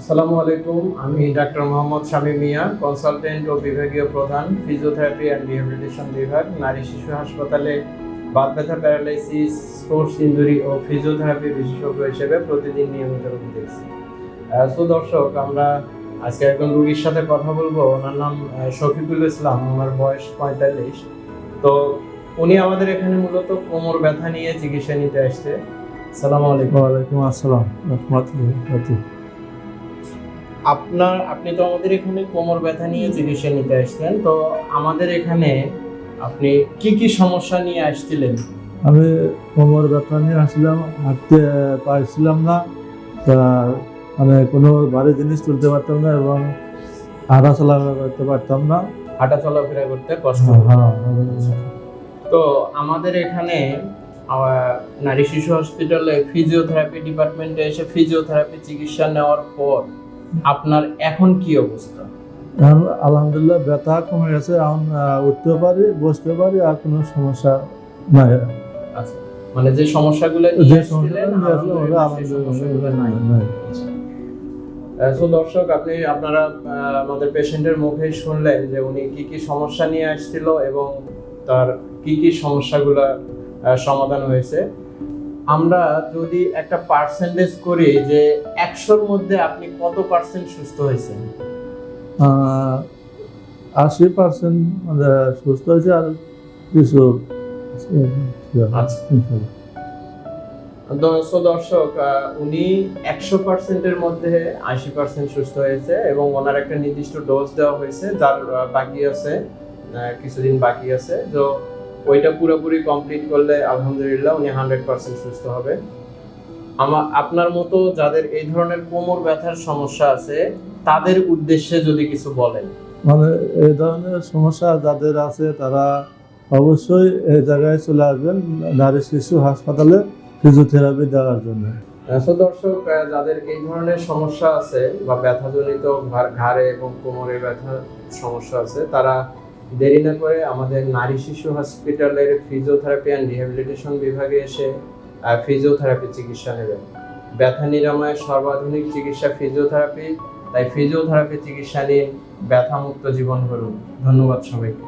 আসসালামু আলাইকুম। আমি ডাক্তার মোহাম্মদ শামীম মিয়া, কনসালটেন্ট ও বিভাগীয় প্রধান, ফিজিওথেরাপি অ্যান্ড রিহ্যাবিলিটেশন বিভাগ, নারী শিশু হাসপাতালে বাত ব্যথা, প্যারালাইসিস, স্পোর্টস ইনজুরি ও ফিজিওথেরাপি বিশেষজ্ঞ হিসেবে প্রতিদিন নিয়মিত রোগী দেখছি। দর্শক, আমরা আজকে একজন রোগীর সাথে কথা বলবো। ওনার নাম শফিকুল ইসলাম, ওনার বয়স 45। তো উনি আমাদের এখানে মূলত কোমর ব্যথা নিয়ে চিকিৎসা নিতে আসছে। আসসালামু আলাইকুম। ওয়ালাইকুম আসসালাম রাহমাতুল্লাহি। আপনি তো আমাদের এখানে কোমর ব্যথা নিয়ে চিকিৎসা নিতে আসছেন। তো আমাদের এখানে আপনি কি কি সমস্যা নিয়ে আসছিলেন? আমি কোমর ব্যথা নিয়ে আসছিলাম, হাঁটতে পারছিলাম না, তা মানে কোনো ভারী জিনিস তুলতে পারতাম না এবং হাঁটা চলাফেরা করতে পারতাম না। হাঁটা চলাফেরা করতে কষ্ট হতো। তো আমাদের এখানে নারী শিশু হসপিটালে ফিজিওথেরাপি ডিপার্টমেন্টে এসে ফিজিওথেরাপি চিকিৎসা নেওয়ার পর আপনার এখন কি অবস্থা? এখন আলহামদুলিল্লাহ ব্যথা কমে গেছে, এখন উঠতে পারি, বসতে পারি, আর কোনো সমস্যা নাই। আচ্ছা, মানে যে সমস্যাগুলো যে নিয়ে সমস্যা আসছিলেন, আলহামদুলিল্লাহ সেই সমস্যাগুলো নাই। দর্শক, আপনারা আমাদের পেশেন্টের মুখেই শুনলেন যে উনি কি কি সমস্যা নিয়ে আসছিল এবং তার কি কি সমস্যাগুলো সমাধান হয়েছে। আমরা যদি একটা পার্সেন্টেজ করি যে 100-র মধ্যে আপনি কত পার্সেন্ট সুস্থ হয়েছেন? 80% সুস্থ হয়েছে, আর কিছু আচ্ছা। দর্শক, উনি 100%-এর মধ্যে 80% সুস্থ হয়েছে এবং ওনার একটা নির্দিষ্ট ডোজ দেওয়া হয়েছে, যার বাকি আছে, কিছুদিন বাকি আছে। তো ওইটা পুরোপুরি কমপ্লিট করলে আলহামদুলিল্লাহ উনি 100% সুস্থ হবে। আপনার মতো যাদের এই ধরনের কোমর ব্যথার সমস্যা আছে তাদের উদ্দেশ্যে যদি কিছু বলেন। মানে এই ধরনের সমস্যা যাদের আছে তারা অবশ্যই এই জায়গায় চলে আসবেন, নারী শিশু হাসপাতালে ফিজিওথেরাপি দেওয়ার জন্য। দর্শক, যাদের এই ধরনের সমস্যা আছে বা ব্যথাজনিত ঘাড়ে এবং কোমরে ব্যথার সমস্যা আছে, তারা দেরি না করে আমাদের নারী শিশু হসপিটালের ফিজিওথেরাপি অ্যান্ড রিহ্যাবিলিটেশন বিভাগে এসে ফিজিওথেরাপি চিকিৎসা নেবেন। ব্যথা নিরাময়ের সর্বাধুনিক চিকিৎসা ফিজিওথেরাপি। তাই ফিজিওথেরাপি চিকিৎসা নিন, ব্যথামুক্ত জীবন গড়ুন। ধন্যবাদ সবাইকে।